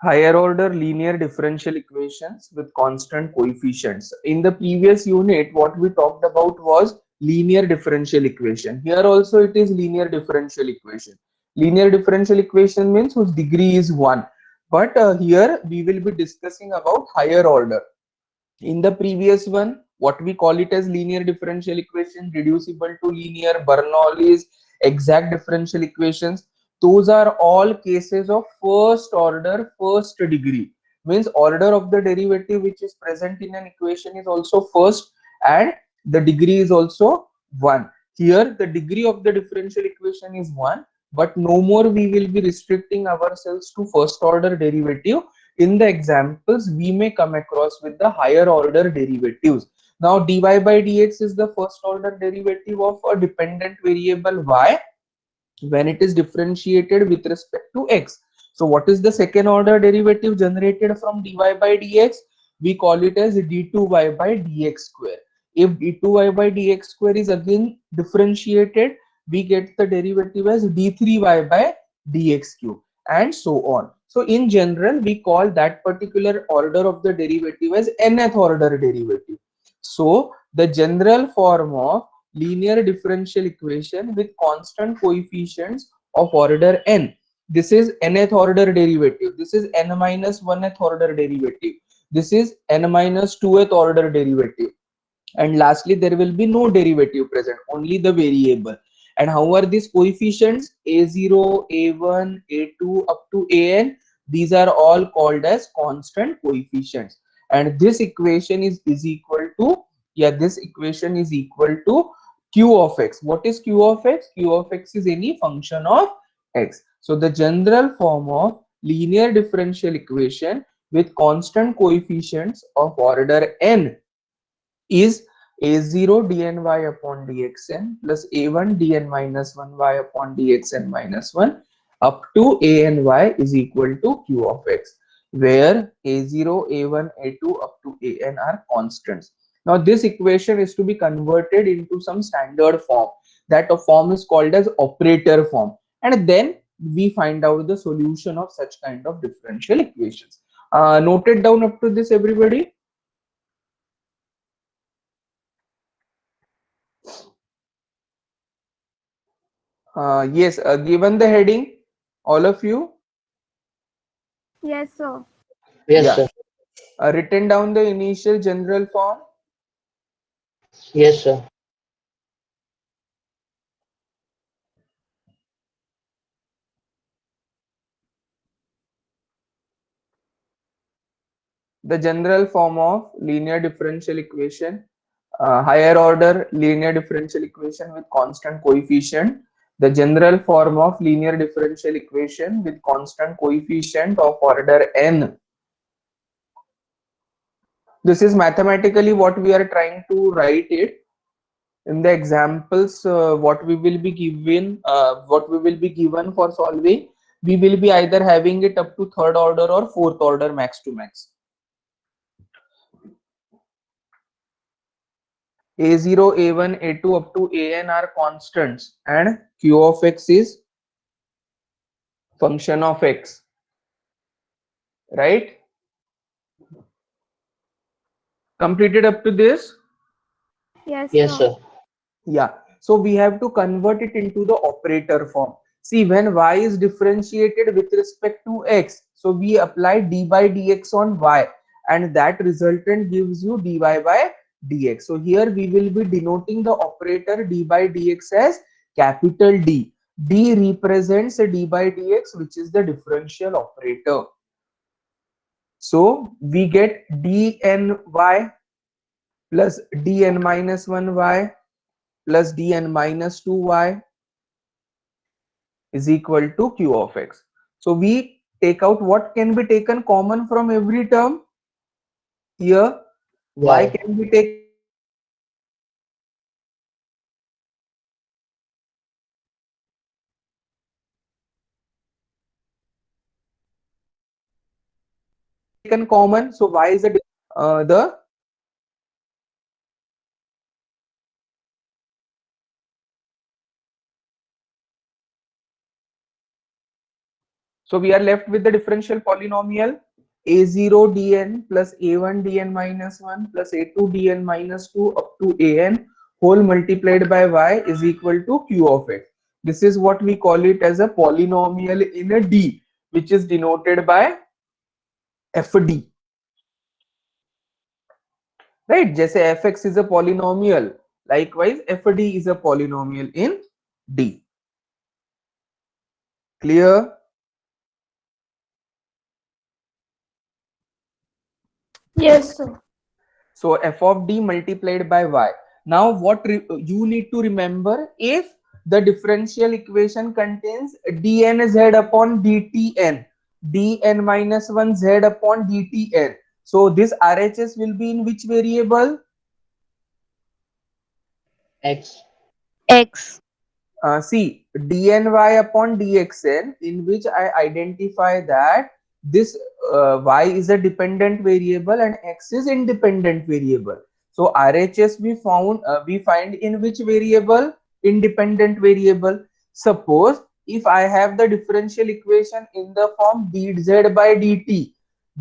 Higher order linear differential equations with constant coefficients. In the previous unit, what we talked about was linear differential equation. Here also it is linear differential equation. Linear differential equation means whose degree is 1. But here we will be discussing about higher order. In the previous one, what we call it as linear differential equation, reducible to linear, Bernoulli's, exact differential equations, those are all cases of first order, first degree. Means order of the derivative which is present in an equation is also first, and the degree is also 1. Here the degree of the differential equation is 1, but no more we will be restricting ourselves to first order derivative. In the examples we may come across with the higher order derivatives. Now dy by dx is the first order derivative of a dependent variable y when it is differentiated with respect to x. So what is the second order derivative generated from dy by dx? We call it as d2y by dx square. If d2y by dx square is again differentiated, we get the derivative as d3y by dx cube, and so on. So in general, we call that particular order of the derivative as nth order derivative. So the general form of linear differential equation with constant coefficients of order n. This is nth order derivative. This is n minus 1th order derivative. This is n minus 2th order derivative. And lastly, there will be no derivative present, only the variable. And how are these coefficients? A0, A1, A2 up to An. These are all called as constant coefficients. And this equation is equal to, yeah, this equation is equal to q of x. What is q of x? Q of x is any function of x. So the general form of linear differential equation with constant coefficients of order n is a0 dny upon dxn plus a1 dn minus 1y upon dxn minus 1 up to a and y is equal to q of x, where a0, a1, a2 up to an are constants. Now this equation is to be converted into some standard form. That form is called as operator form, and then we find out the solution of such kind of differential equations. Noted down up to this, everybody? Yes, given the heading, all of you, Yes, sir. Yes, yeah, sir. written down the initial general form. Yes, sir. The general form of linear differential equation, higher order linear differential equation with constant coefficient. The general form of linear differential equation with constant coefficient of order n. This is mathematically what we are trying to write it. In the examples, what we will be given for solving, we will be either having it up to third order or fourth order max to max. A0, A1, A2 up to An are constants, and q of x is function of x, right? Completed up to this? Yes, Yes, sir. sir. Yeah, so we have to convert it into the operator form. See, when y is differentiated with respect to x, so we apply d by dx on y, and that resultant gives you dy by dx. So here we will be denoting the operator d by dx as capital D. D represents a d by dx, which is the differential operator. So we get dny plus dn minus 1y plus dn minus 2y is equal to q of x. So we take out what can be taken common from every term. Here y Y. can be taken common, so y is equal to y square plus y can be taken common, so y is the So we are left with the differential polynomial a0 dn plus a1 dn minus 1 plus a2 dn minus 2 up to an whole multiplied by y is equal to q of x. This is what we call it as a polynomial in a D, which is denoted by fd. Right? जैसे fx is a polynomial, likewise fd is a polynomial in D. Clear? Yes, sir. So f of d multiplied by y. Now what you need to remember, if the differential equation contains dnz upon dtn, dn minus 1 z upon dtn. So this RHS will be in which variable? X. X. See, dny upon dxn, in which I identify that this y is a dependent variable and x is independent variable. So RHS we find in which variable? Independent variable. Suppose if I have the differential equation in the form dz by dt,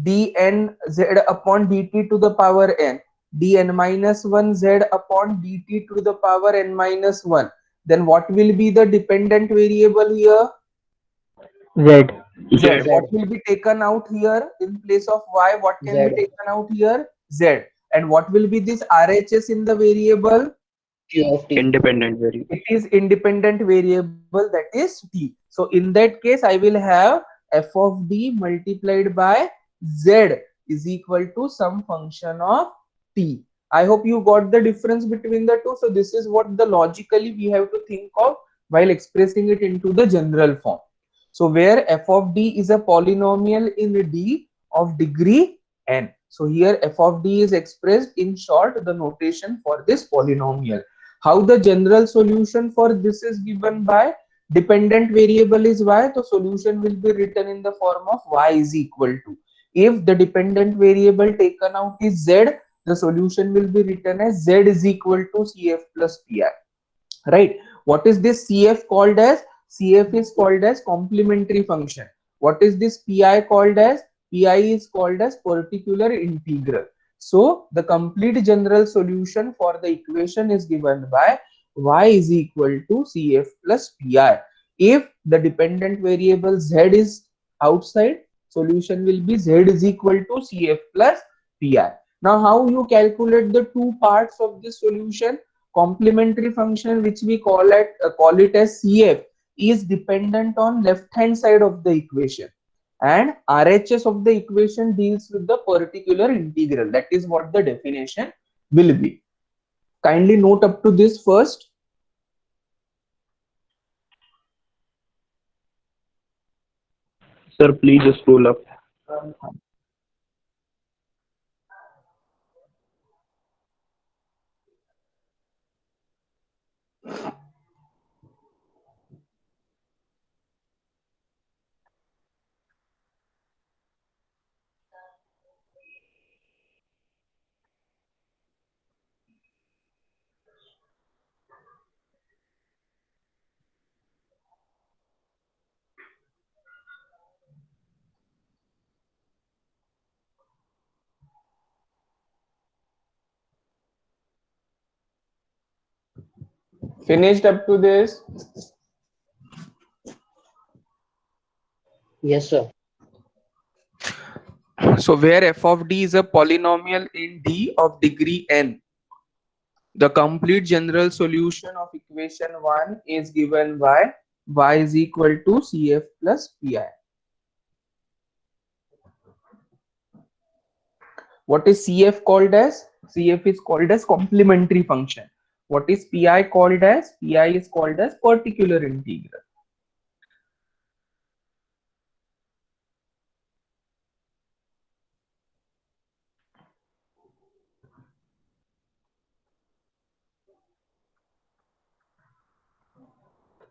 dnz upon dt to the power n, dn minus 1 z upon dt to the power n minus 1, then what will be the dependent variable here? Z. Z. Z. What will be taken out here in place of y? What can be Z. taken out here? Z. And what will be this RHS in the variable? Q of T. Independent variable. It is independent variable, that is t. So in that case, I will have f of d multiplied by z is equal to some function of t. I hope you got the difference between the two. So this is what the logically we have to think of while expressing it into the general form. So where f of d is a polynomial in D of degree n. So here f of d is expressed in short, the notation for this polynomial. How the general solution for this is given by dependent variable is y, the solution will be written in the form of y is equal to. If the dependent variable taken out is z, the solution will be written as z is equal to cf plus pi. Right? What is this cf called as? Cf is called as complementary function. What is this pi called as? Pi is called as particular integral. So the complete general solution for the equation is given by y is equal to cf plus pi. If the dependent variable z is outside, solution will be z is equal to cf plus pi. Now how you calculate the two parts of this solution? Complementary function, which we call it as cf, is dependent on left hand side of the equation, and RHS of the equation deals with the particular integral. That is what the definition will be. Kindly note up to this first. Sir, please scroll up. Finished up to this? Yes, sir. So where f of d is a polynomial in D of degree n, the complete general solution of equation 1 is given by y is equal to cf plus pi. What is cf called as? Cf is called as complementary function. What is pi called as? Pi is called as particular integral.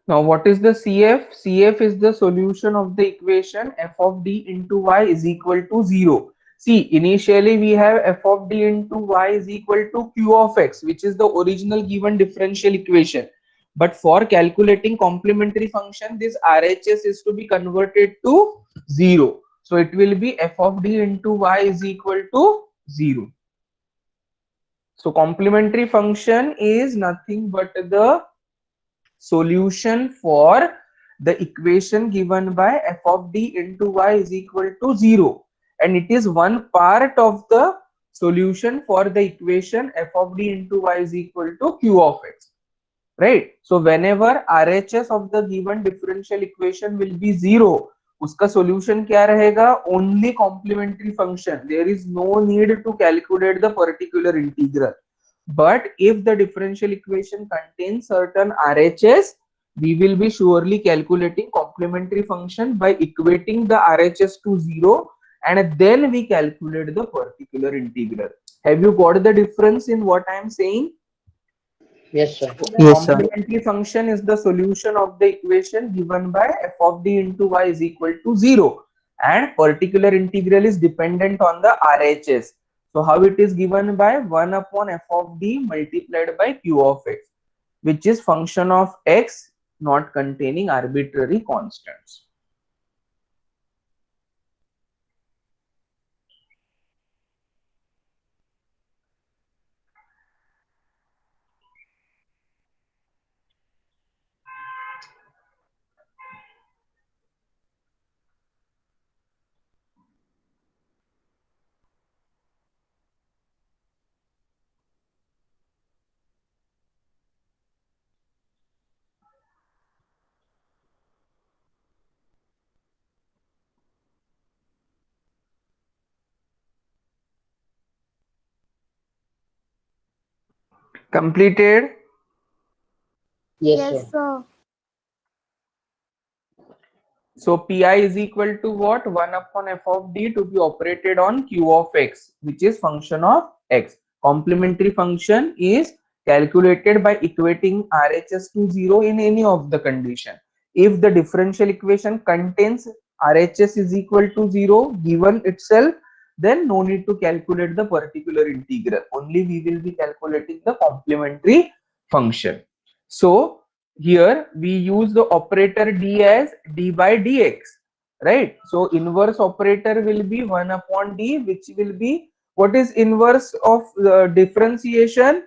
Now what is the CF? CF is the solution of the equation f of d into y is equal to 0. See, initially we have f of d into y is equal to q of x, which is the original given differential equation. But for calculating complementary function, this RHS is to be converted to 0. So it will be f of d into y is equal to 0. So complementary function is nothing but the solution for the equation given by f of d into y is equal to 0, and it is one part of the solution for the equation f of d into y is equal to q of x, right? So whenever RHS of the given differential equation will be 0, उसका solution क्या रहेगा? Only complementary function. There is no need to calculate the particular integral. But if the differential equation contains certain RHS, we will be surely calculating complementary function by equating the RHS to 0, and then we calculate the particular integral. Have you got the difference in what I am saying? Yes, sir. Yes, sir. Complementary function is the solution of the equation given by f of d into y is equal to 0, and particular integral is dependent on the RHS. So how it is given by 1 upon f of d multiplied by q of x, which is function of x not containing arbitrary constants. Completed? Yes, Yes, sir. sir. So pi is equal to what? 1 upon f of d to be operated on q of x, which is function of x. Complementary function is calculated by equating RHS to 0 in any of the condition. If the differential equation contains RHS is equal to 0 given itself, then no need to calculate the particular integral. Only we will be calculating the complementary function. So here we use the operator d as d by dx, right? So inverse operator will be 1 upon d, which will be, what is inverse of differentiation?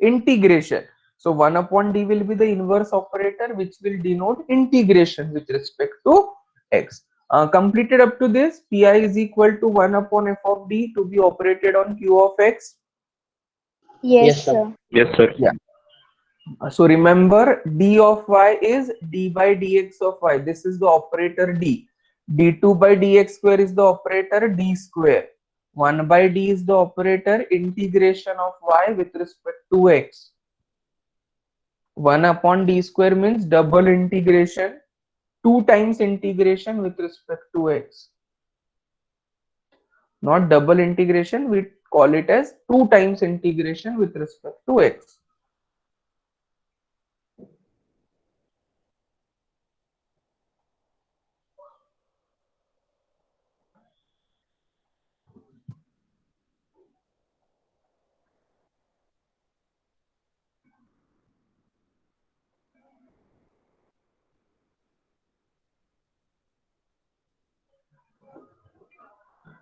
Integration. So 1 upon d will be the inverse operator, which will denote integration with respect to x. Completed up to this, pi is equal to 1 upon f of d to be operated on q of x. Yes, Yes, sir. sir. Yes, sir. Yeah. So remember, d of y is d by dx of y. This is the operator d. d2 by dx square is the operator d square. 1 by d is the operator integration of y with respect to x. 1 upon d square means double integration, 2 times integration with respect to x. Not double integration, we call it as 2 times integration with respect to x.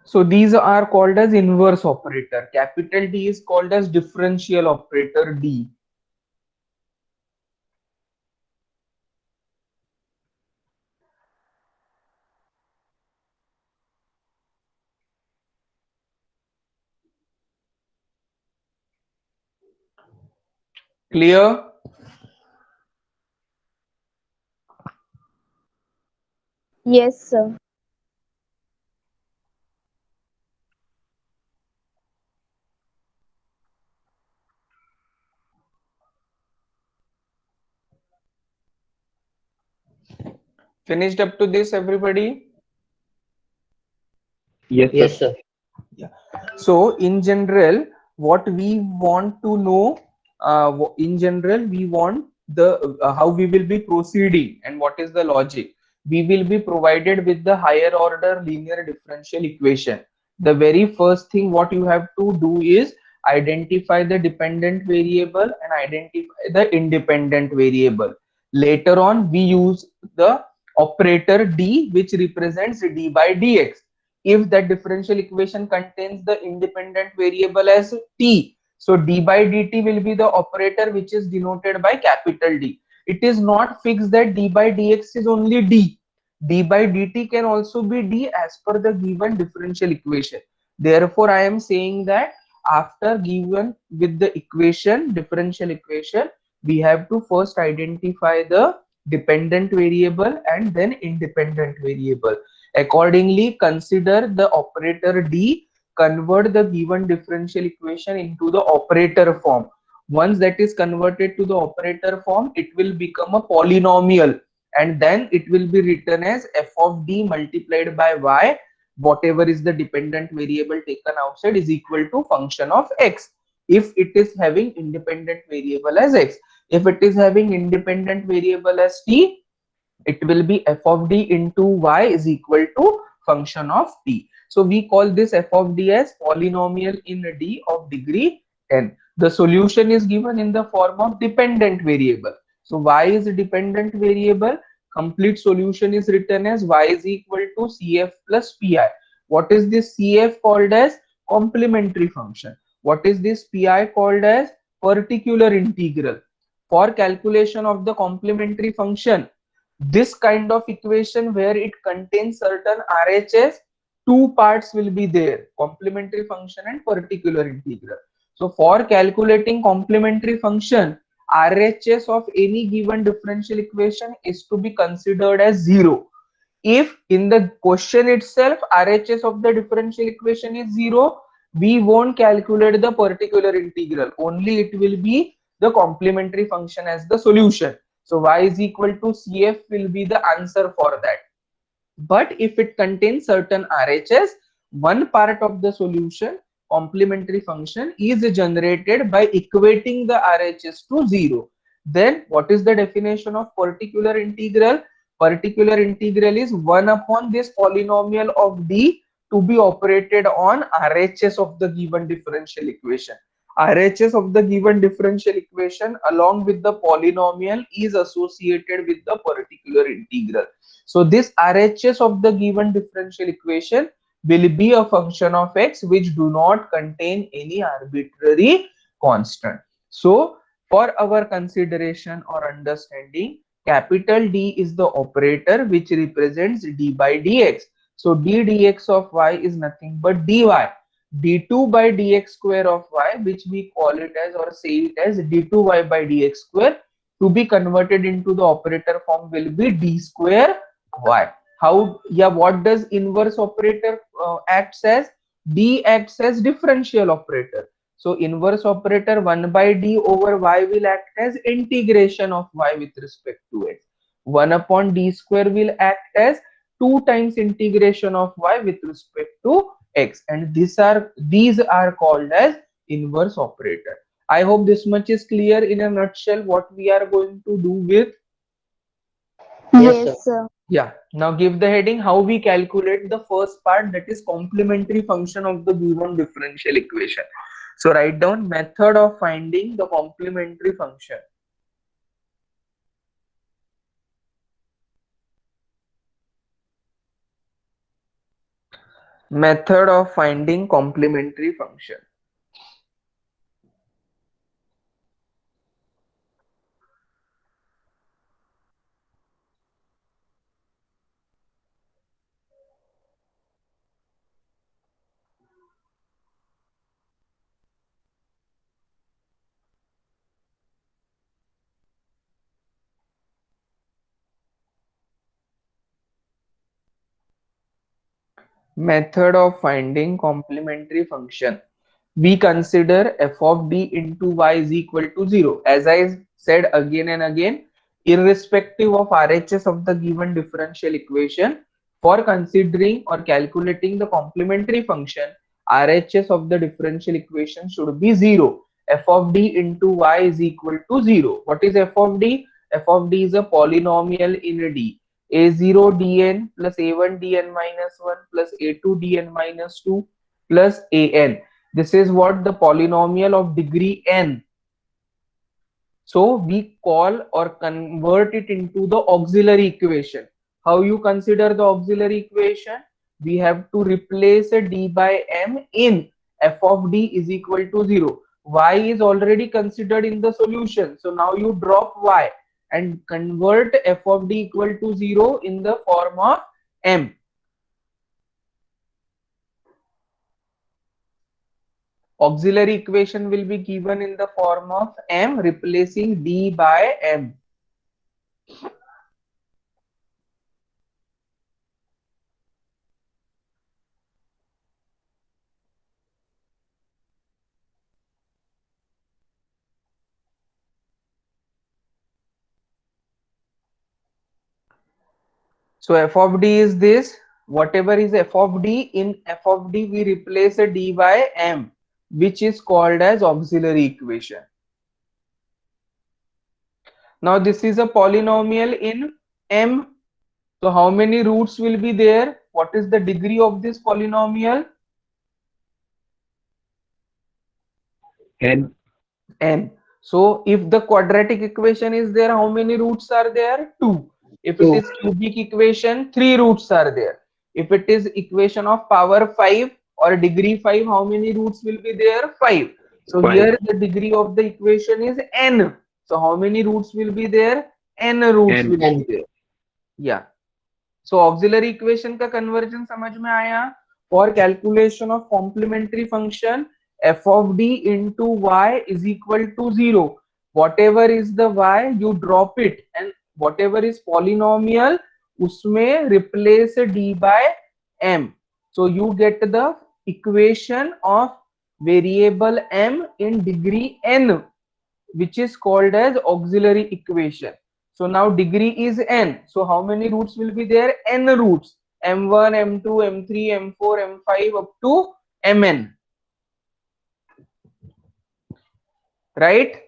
So these are called as inverse operator. Capital D is called as differential operator D. Clear? Yes, sir. Finished up to this, everybody? Yes, sir. Yes, sir. Yeah. So in general, what we want to know, in general, we want the how we will be proceeding and what is the logic. We will be provided with the higher order linear differential equation. The very first thing what you have to do is identify the dependent variable and identify the independent variable. Later on, we use the operator d, which represents d by dx. If that differential equation contains the independent variable as t, so d by dt will be the operator which is denoted by capital D. It is not fixed that d by dx is only d. D by dt can also be d as per the given differential equation. Therefore, I am saying that after given with the equation, differential equation, we have to first identify the dependent variable and then independent variable. Accordingly, consider the operator d, convert the given differential equation into the operator form. Once that is converted to the operator form, it will become a polynomial, and then it will be written as f of d multiplied by y, whatever is the dependent variable taken outside, is equal to function of x, if it is having independent variable as x. If it is having independent variable as t, it will be f of d into y is equal to function of t. So we call this f of d as polynomial in d of degree n. The solution is given in the form of dependent variable. So y is a dependent variable. Complete solution is written as y is equal to cf plus pi. What is this cf called as? Complementary function. What is this pi called as? Particular integral. For calculation of the complementary function, this kind of equation where it contains certain RHS, two parts will be there: complementary function and particular integral. So for calculating complementary function, RHS of any given differential equation is to be considered as 0. If in the question itself RHS of the differential equation is 0, we won't calculate the particular integral, only it will be the complementary function as the solution. So y is equal to cf will be the answer for that. But if it contains certain RHS, one part of the solution, complementary function, is generated by equating the RHS to 0. Then what is the definition of particular integral? Particular integral is 1 upon this polynomial of d to be operated on RHS of the given differential equation. RHS of the given differential equation along with the polynomial is associated with the particular integral. So this RHS of the given differential equation will be a function of x which do not contain any arbitrary constant. So for our consideration or understanding, capital D is the operator which represents d by dx. So d dx of y is nothing but dy. d2 by dx square of y, which we call it as or say it as d2y by dx square, to be converted into the operator form will be d square y. How? Yeah, what does inverse operator acts as? D acts as differential operator. So inverse operator 1 by d over y will act as integration of y with respect to x. 1 upon d square will act as 2 times integration of y with respect to x, and these are called as inverse operator. I hope this much is clear in a nutshell what we are going to do with. Yes, sir. Yes, sir. Yeah, now give the heading how we calculate the first part, that is complementary function of the given differential equation. So write down method of finding the complementary function. Method of finding complementary function. Method of finding complementary function. We consider f of d into y is equal to 0. As I said again and again, irrespective of RHS of the given differential equation, for considering or calculating the complementary function, RHS of the differential equation should be 0. F of d into y is equal to 0. What is f of d? F of d is a polynomial in d. A0 dn plus a1 dn minus 1 plus a2 dn minus 2 plus an. This is what the polynomial of degree n. So we call or convert it into the auxiliary equation. How you consider the auxiliary equation? We have to replace a d by m in f of d is equal to 0. Y is already considered in the solution. So now you drop y and convert f of d equal to 0 in the form of m. Auxiliary equation will be given in the form of m replacing d by m. So f of d is this. Whatever is f of d, in f of d we replace a d by m, which is called as auxiliary equation. Now this is a polynomial in m. So how many roots will be there? What is the degree of this polynomial? N. N. So if the quadratic equation is there, how many roots are there? 2. If it 2. is cubic equation, 3 roots are there. If it is equation of power 5 or degree 5, how many roots will be there? 5. So 5. here the degree of the equation is n. So how many roots will be there? N roots N. will be there. Yeah. So auxiliary equation का conversion समझ में आया? For calculation of complementary function, f of d into y is equal to 0. Whatever is the y, you drop it, and whatever is polynomial, उसमें replace d by m. So you get the equation of variable m in degree n, which is called as auxiliary equation. So now degree is n. So how many roots will be there? N roots. M1, M2, M3, M4, M5 up to Mn. Right?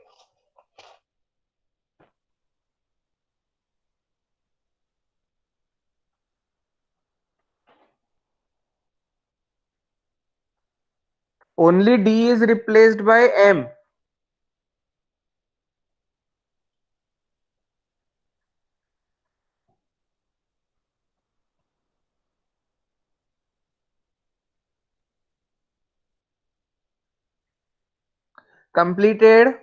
Only D is replaced by M. Completed?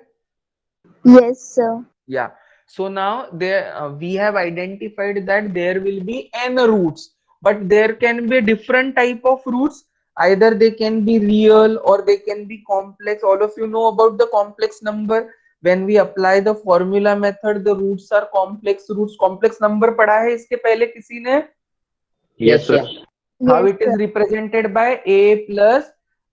Yes, sir. Yeah. So now there we have identified that there will be n roots, but there can be different type of roots. Either they can be real or they can be complex. All of you know about the complex number. When we apply the formula method, the roots are complex roots. Complex number पढ़ा है इसके पहले किसी ने? Yes, sir. How Yes, it is sir. represented by a plus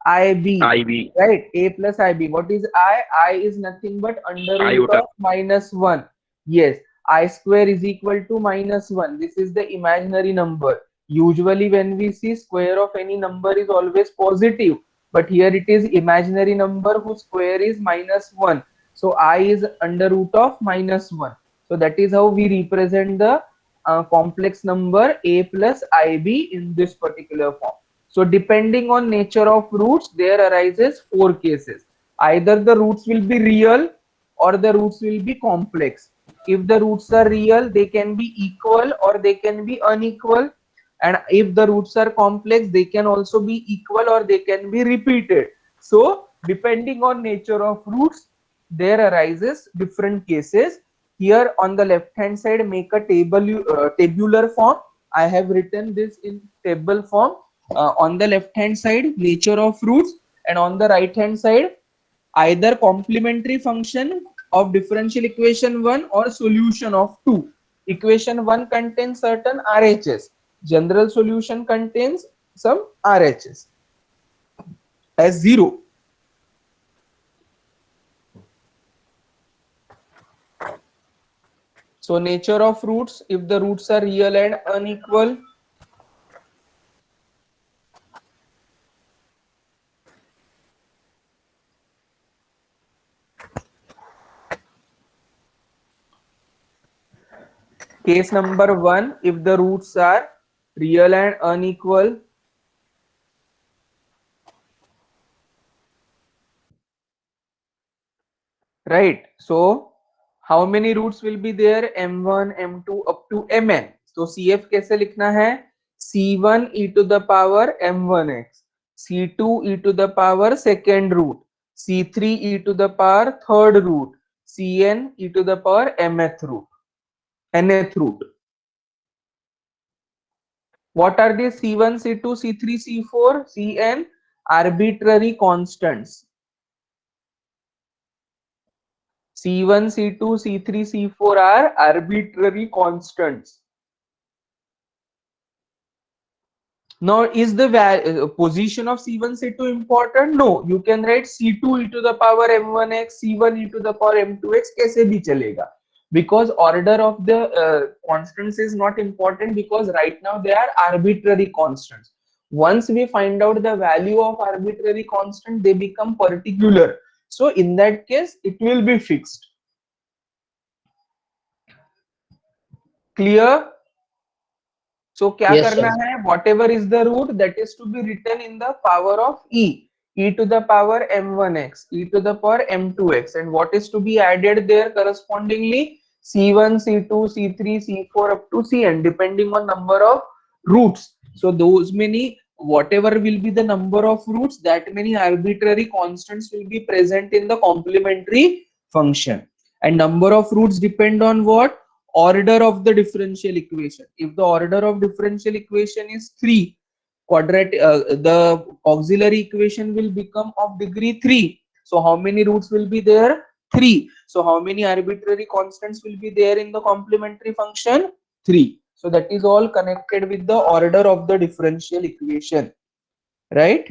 ib, IB. right? A plus ib. What is I is nothing but under root Iota. of minus 1. Yes, I square is equal to minus 1. This is the imaginary number. Usually when we see square of any number is always positive, but here it is imaginary number whose square is minus 1. So I is under root of minus 1. So that is how we represent the complex number a plus ib in this particular form. So depending on nature of roots, there arises 4 cases. Either the roots will be real or the roots will be complex. If the roots are real, they can be equal or they can be unequal. And if the roots are complex, they can also be equal or they can be repeated. So depending on nature of roots, there arises different cases. Here on the left hand side, make a tabular form. I have written this in table form. On the left hand side, nature of roots, and on the right hand side, either complementary function of differential equation 1 or solution of 2. Equation 1 contains certain RHS. General solution contains some RHS as 0. So nature of roots, if the roots are real and unequal, case number 1, if the roots are real and unequal, right? So how many roots will be there? M1, M2 up to Mn. So CF कैसे लिखना है? C1 e to the power M1x, C2 e to the power second root, C3 e to the power third root, Cn e to the power mth root, nth root. What are these C1, C2, C3, C4? Cn arbitrary constants. C1, C2, C3, C4 are arbitrary constants. Now, is the position of C1, C2 important? No. You can write C2 e to the power M1x, C1 e to the power M2x, कैसे भी चलेगा. Because order of the constants is not important, because right now they are arbitrary constants. Once we find out the value of arbitrary constant, they become particular. So in that case, it will be fixed. Clear? So क्या Yes, करना sir. है? Whatever is the root, that is to be written in the power of e to the power m1x, e to the power m2x, and what is to be added there correspondingly? C1, C2, C3, C4 up to Cn, depending on number of roots. So those many, whatever will be the number of roots, that many arbitrary constants will be present in the complementary function. And number of roots depend on what? Order of the differential equation. If the order of differential equation is 3, the auxiliary equation will become of degree 3. So how many roots will be there? 3. So how many arbitrary constants will be there in the complementary function? 3. So that is all connected with the order of the differential equation, right?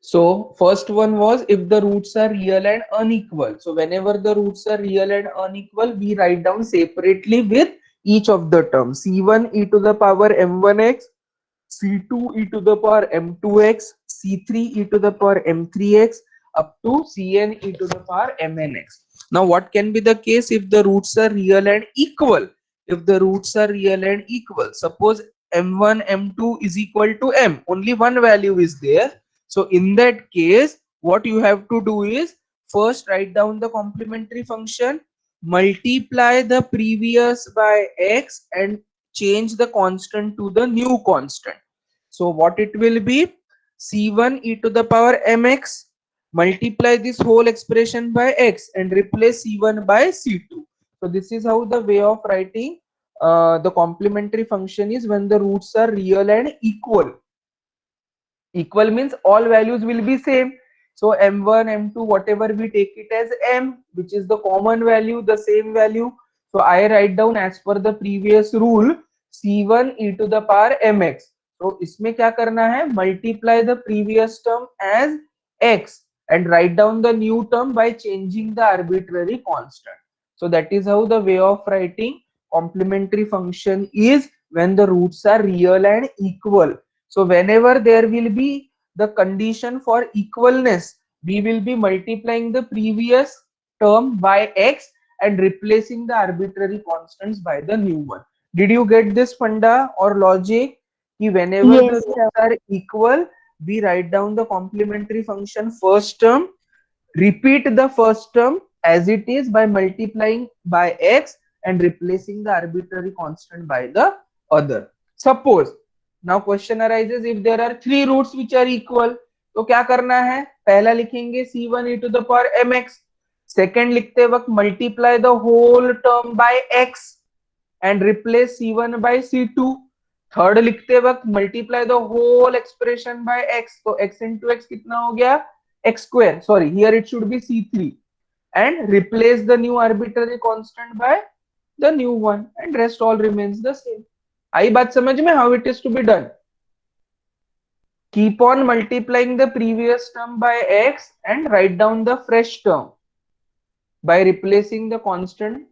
So first one was if the roots are real and unequal. So whenever the roots are real and unequal, we write down separately with each of the terms. C1 e to the power m1x, C2 e to the power m2x, C3 e to the power m3x, up to Cn e to the power mnx. Now what can be the case if the roots are real and equal? If the roots are real and equal, suppose m1, m2 is equal to m, only one value is there. So in that case, what you have to do is first write down the complementary function, multiply the previous by x, and change the constant to the new constant. So what it will be? C1 e to the power mx, multiply this whole expression by x and replace C1 by C2. So this is how the way of writing the complementary function is when the roots are real and equal. Equal means all values will be same. So m1, m2, whatever we take it as m, which is the common value, the same value. So I write down as per the previous rule, c1 e to the power mx. So इसमें क्या करना है? Multiply the previous term as x and write down the new term by changing the arbitrary constant. So that is how the way of writing complementary function is when the roots are real and equal. So whenever there will be the condition for equalness, we will be multiplying the previous term by x and replacing the arbitrary constants by the new one. Did you get this funda or logic? Whenever the Yes, roots sir. are equal, we write down the complementary function first term, repeat the first term as it is by multiplying by x and replacing the arbitrary constant by the other. Suppose now question arises, if there are three roots which are equal, तो क्या करना है? पहला लिखेंगे c1 e to the power mx, second लिखते वक्त multiply the whole term by x and replace c1 by c2, third लिखते वक्त multiply the whole expression by x, तो x into x कितना हो गया? x square. Sorry, here it should be c3, and replace the new arbitrary constant by the new one, and rest all remains the same. आई बात समझ में? How it is to be done? Keep on multiplying the previous term by x and write down the fresh term by replacing the constant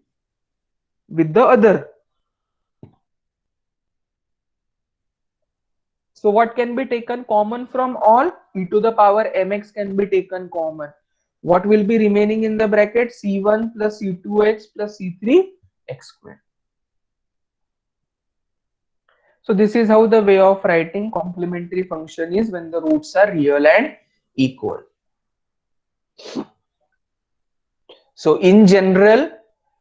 with the other. So what can be taken common from all? E to the power mx can be taken common. What will be remaining in the bracket? C1 plus C2x plus C3 x square. So this is how the way of writing complementary function is when the roots are real and equal. So in general,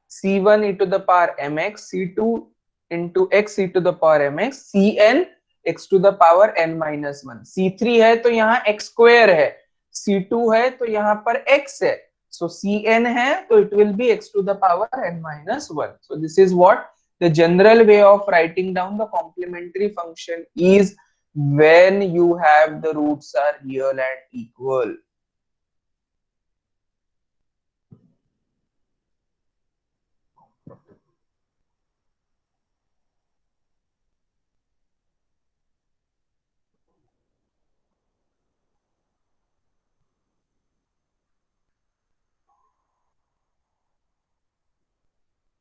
c1 e to the power mx, c2 into x e to the power mx, cn x to the power n minus 1. c3 है तो यहाँ x square है, c2 है तो यहाँ पर x है, so cn है तो it will be x to the power n minus 1. So this is what the general way of writing down the complementary function is when you have the roots are real and equal.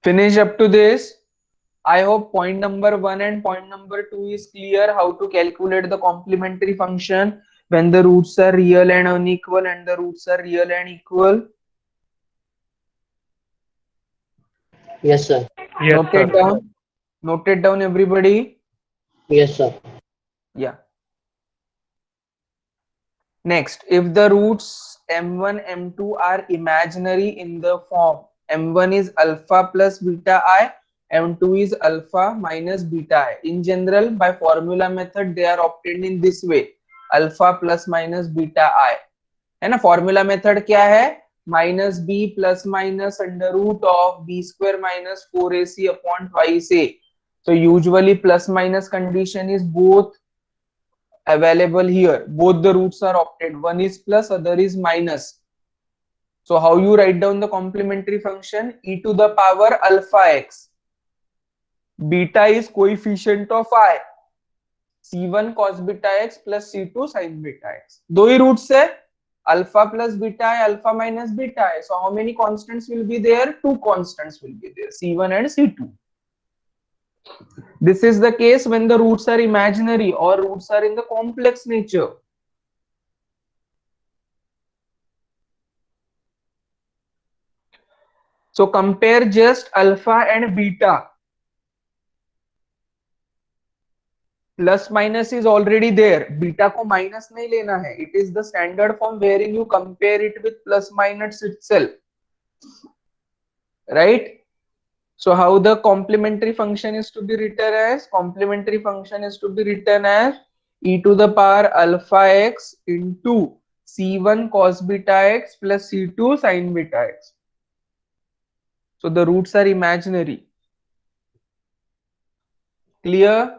Finish up to this. I hope point number 1 and point number 2 is clear how to calculate the complementary function when the roots are real and unequal and the roots are real and equal. Yes, sir. Yes, Note it sir. down. Note it down, everybody. Yes, sir. Yeah. Next, if the roots m1, m2 are imaginary in the form m1 is alpha plus beta I, m2 is alpha minus beta I. In general, by formula method, they are obtained in this way: alpha plus minus beta I. है ना? Formula method क्या है? Minus B plus minus under root of B square minus 4ac upon twice A. So usually plus minus condition is both available here. Both the roots are opted. One is plus, other is minus. So how you write down the complementary function? E to the power alpha x. Beta is coefficient of I. C1 cos beta x plus C2 sin beta x. दो ही roots है, alpha plus beta I, alpha minus beta I. So how many constants will be there? Two constants will be there, C1 and C2. This is the case when the roots are imaginary or roots are in the complex nature. So compare just alpha and beta. Plus minus is already there. Beta को minus नहीं लेना है. It is the standard form wherein you compare it with plus minus itself. Right? So how the complementary function is to be written as? Complementary function is to be written as e to the power alpha x into c1 cos beta x plus c2 sin beta x. So the roots are imaginary. Clear?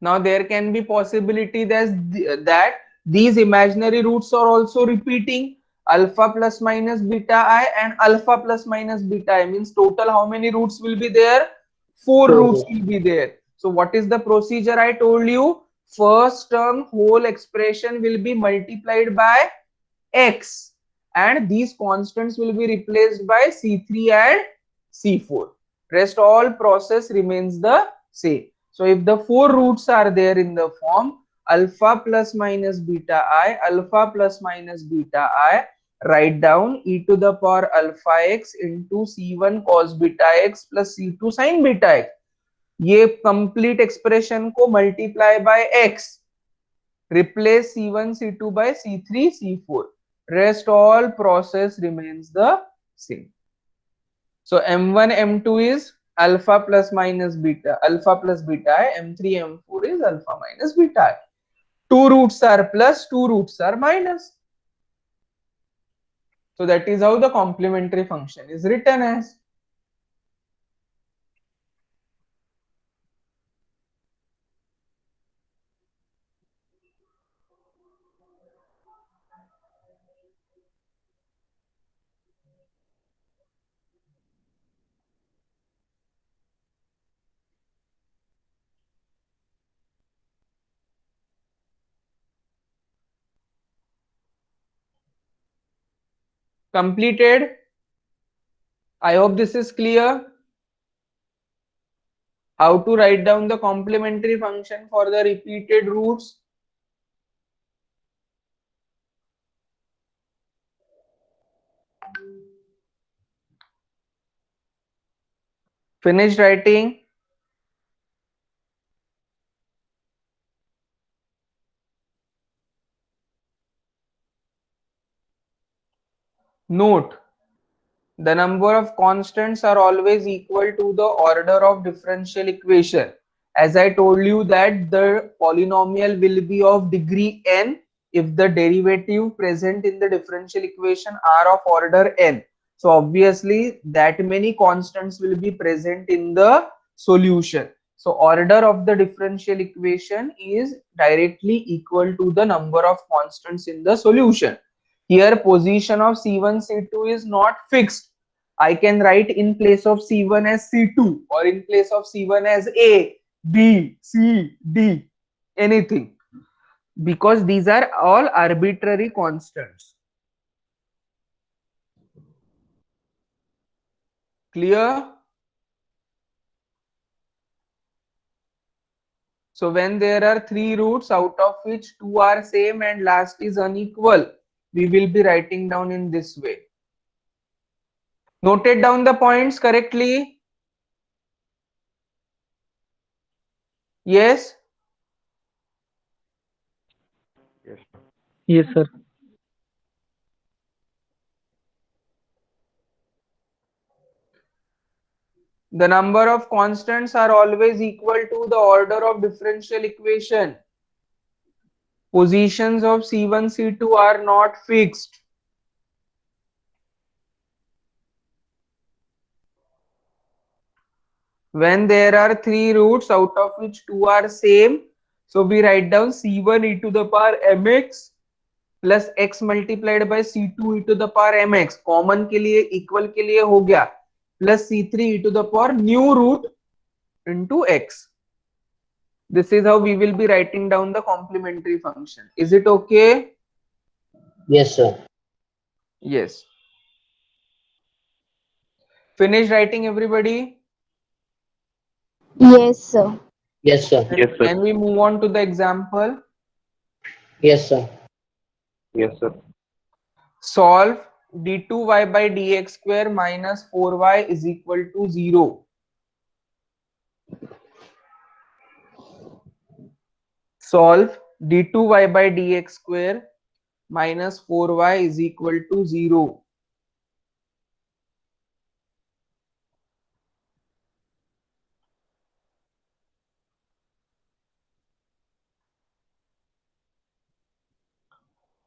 Now there can be possibility that these imaginary roots are also repeating. Alpha plus minus beta I and alpha plus minus beta I means total how many roots will be there? Four roots will be there. So what is the procedure I told you? First term whole expression will be multiplied by x and these constants will be replaced by C3 and C4. Rest all process remains the same. So if the four roots are there in the form alpha plus minus beta I, alpha plus minus beta I, write down e to the power alpha x into c1 cos beta x plus c2 sin beta x. ये complete expression को multiply by x, replace c1 c2 by c3 c4. Rest all process remains the same. So m1 m2 is alpha plus minus beta, alpha plus beta I, m3 m4 is alpha minus beta I. Two roots are plus, two roots are minus. So that is how the complementary function is written as. Completed. I hope this is clear. How to write down the complementary function for the repeated roots. Finished writing? Note, the number of constants are always equal to the order of differential equation. As I told you that the polynomial will be of degree n if the derivative present in the differential equation are of order n. So obviously that many constants will be present in the solution. So order of the differential equation is directly equal to the number of constants in the solution. Here position of C1, C2 is not fixed. I can write in place of C1 as C2 or in place of C1 as A, B, C, D, anything, because these are all arbitrary constants. Clear? So when there are three roots out of which two are same and last is unequal, we will be writing down in this way. Noted down the points correctly? Yes? Yes, sir. The number of constants are always equal to the order of differential equation. Positions of C1, C2 are not fixed. When there are three roots out of which two are same, so we write down C1 e to the power mx plus x multiplied by C2 e to the power mx. Common के लिए equal के लिए हो गया plus C3 e to the power new root into x. This is how we will be writing down the complementary function. Is it okay? Yes, sir. Yes. Finish writing, everybody? Yes, sir. Yes, sir. Yes, sir. Can we move on to the example? Yes, sir. Yes, sir. Solve d2y by dx square minus 4y is equal to 0. Solve d2y by dx square minus 4y is equal to 0.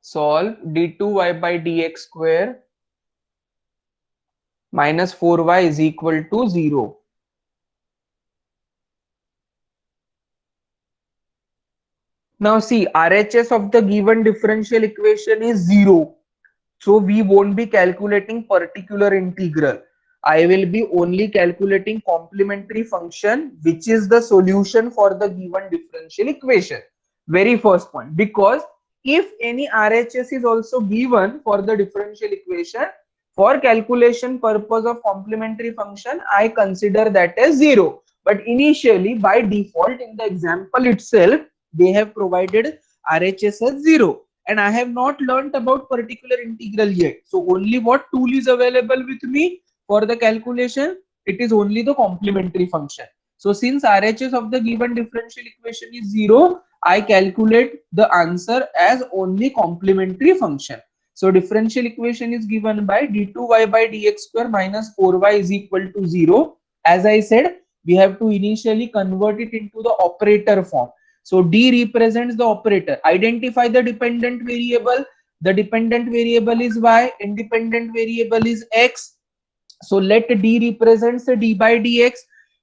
Solve d2y by dx square minus 4y is equal to 0. Now see, RHS of the given differential equation is 0. So we won't be calculating particular integral. I will be only calculating complementary function, which is the solution for the given differential equation. Very first point, because if any RHS is also given for the differential equation, for calculation purpose of complementary function, I consider that as 0. But initially, by default in the example itself, they have provided RHS as 0. And I have not learnt about particular integral yet. So only what tool is available with me for the calculation? It is only the complementary function. So since RHS of the given differential equation is 0, I calculate the answer as only complementary function. So differential equation is given by d2y by dx square minus 4y is equal to 0. As I said, we have to initially convert it into the operator form. So D represents the operator. Identify the dependent variable. The dependent variable is y, independent variable is x. So let D represents the d by dx.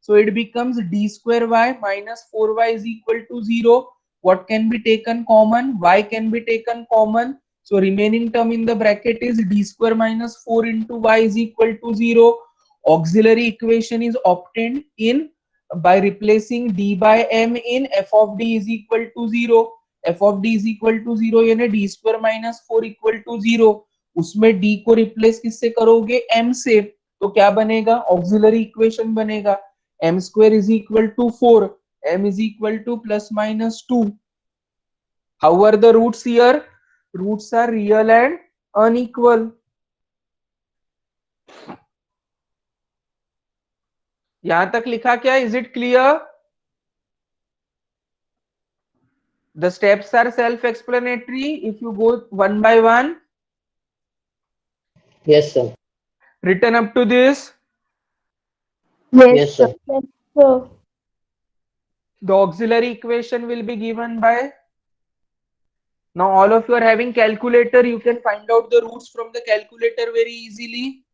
So it becomes d square y minus 4y is equal to 0. What can be taken common? Y can be taken common. So remaining term in the bracket is d square minus 4 into y is equal to 0. Auxiliary equation is obtained in by replacing d by m in f of d is equal to 0. f of d is equal to 0 यानी d square minus 4 equal to 0. उसमें d को replace किससे करोगे? m से. तो क्या बनेगा? Auxiliary equation बनेगा m square is equal to 4, m is equal to plus minus 2. How are the roots here? Roots are real and unequal. यहां तक लिखा क्या? Is it clear? The steps are self-explanatory if you go one by one. Yes, sir. Written up to this, Yes, Yes, sir. sir. Yes, sir. the auxiliary equation will be given by. Now all of you are having calculator. You can find out the roots from the calculator very easily.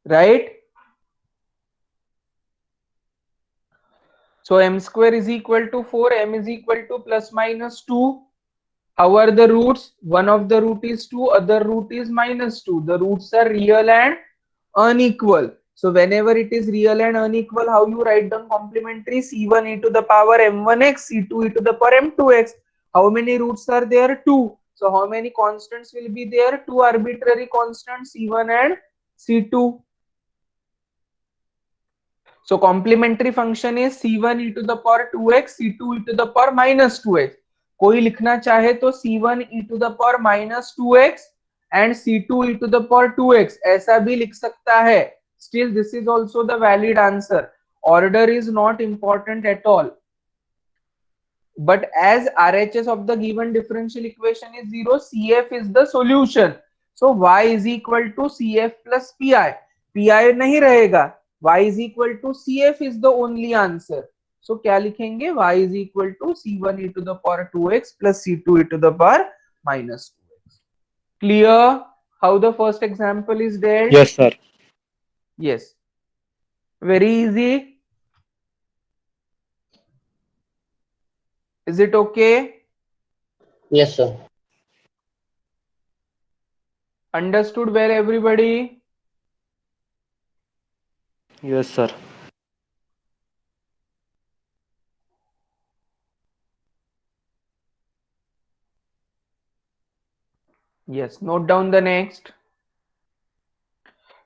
Right? So m square is equal to 4, m is equal to plus minus 2. How are the roots? One of the root is 2, other root is minus 2. The roots are real and unequal. So whenever it is real and unequal, how you write down complementary? C1 e to the power m1x, C2 e to the power m2x. How many roots are there? 2. So how many constants will be there? 2 arbitrary constants, C1 and C2. So complementary function is C1 e to the power 2x, C2 e to the power minus 2x. कोई लिखना चाहे तो C1 e to the power minus 2x and C2 e to the power 2x ऐसा भी लिख सकता है. Still this is also the valid answer. Order is not important at all. But as RHS of the given differential equation is 0, CF is the solution. So y is equal to CF plus PI. PI नहीं रहेगा. Y is equal to CF is the only answer. So क्या लिखेंगे? Y is equal to C1 e to the power 2x plus C2 e to the power minus 2x. Clear how the first example is dealt? Yes, sir. Yes. Very easy. Is it okay? Yes, sir. Understood well, everybody? Yes, sir. Yes, note down the next.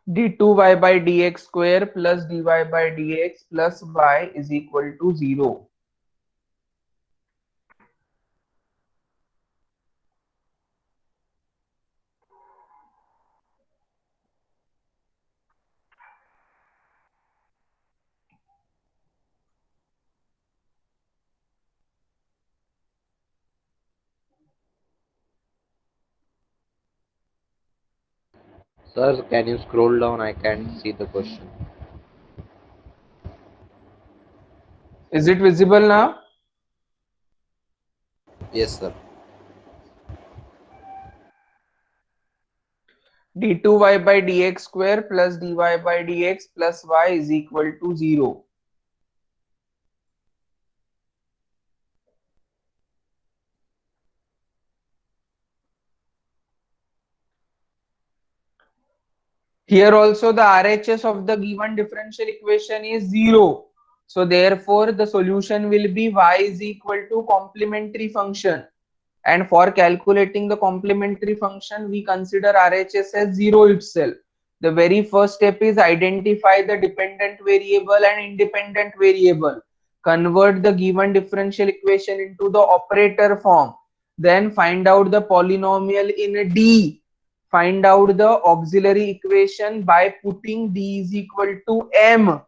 d2y by dx square plus dy by dx plus y is equal to 0. Sir, can you scroll down? I can't see the question. Is it visible now? Yes, sir. d2y by dx square plus dy by dx plus y is equal to 0. Here also the RHS of the given differential equation is 0. So therefore the solution will be y is equal to complementary function. And for calculating the complementary function, we consider RHS as 0 itself. The very first step is identify the dependent variable and independent variable. Convert the given differential equation into the operator form. Then find out the polynomial in D. Find out the auxiliary equation by putting D is equal to M.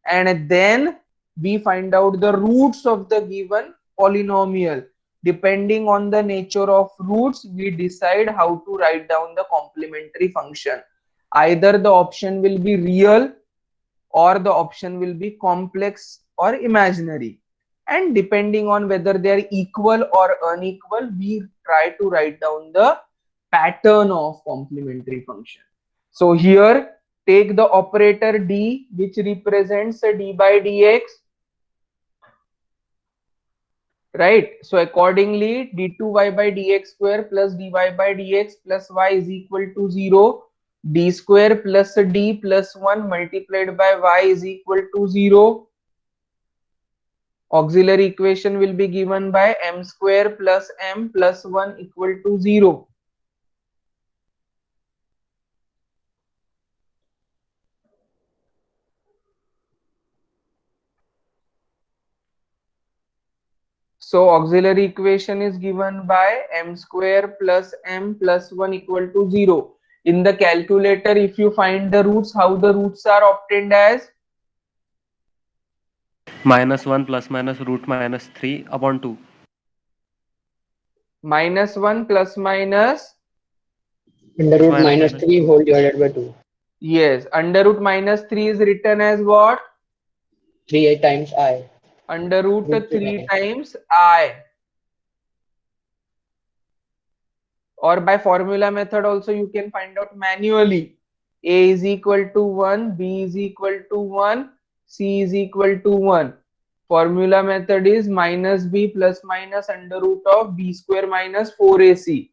And then we find out the roots of the given polynomial. Depending on the nature of roots, we decide how to write down the complementary function. Either the option will be real or the option will be complex or imaginary. And depending on whether they are equal or unequal, we try to write down the pattern of complementary function. So here, take the operator D, which represents a d by dx. Right, so accordingly d2y by dx square plus dy by dx plus y is equal to 0. D square plus d plus 1 multiplied by y is equal to 0. Auxiliary equation will be given by m square plus m plus 1 equal to 0. So auxiliary equation is given by m square plus m plus 1 equal to 0. In the calculator, if you find the roots, how the roots are obtained as? -1 plus minus root minus 3 upon 2. -1 plus minus, Under root Minus minus minus 3 whole divided by 2. yes, under root minus 3 is written as what? 3 times I. Under root Root 3 3 times I. Or by formula method also you can find out manually. A is equal to 1, B is equal to 1, C is equal to 1. Formula method is minus B plus minus under root of B square minus 4AC.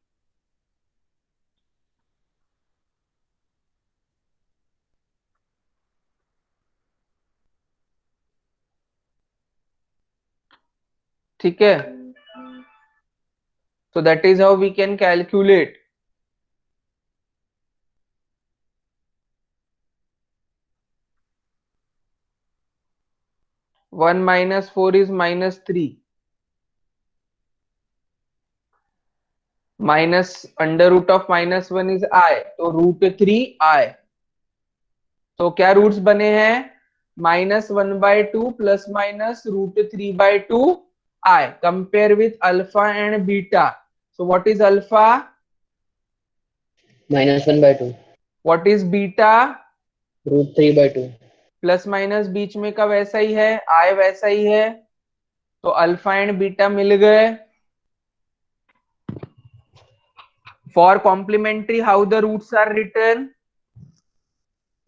ठीक है? So that is how we can calculate. One minus 4 is -3. Minus under root of -1 is I. तो √3I. तो क्या roots बने हैं? -1/2 plus minus √3/2I. Compare with alpha and beta. So what is alpha? -1/2. What is beta? √3/2. Plus minus बीच में का वैसा ही है, I वैसा ही है, तो अल्फा एंड बीटा मिल गए. For complementary, how the roots are written?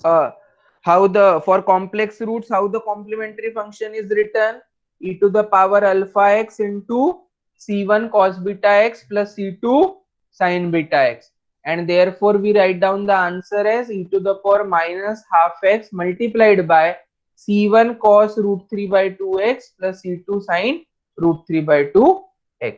For complex roots, how the complementary function is written? E to the power alpha x into c1 cos beta x plus c2 sin beta x, and therefore we write down the answer as e to the power minus half x multiplied by c1 cos √3/2x plus c2 sin √3/2x.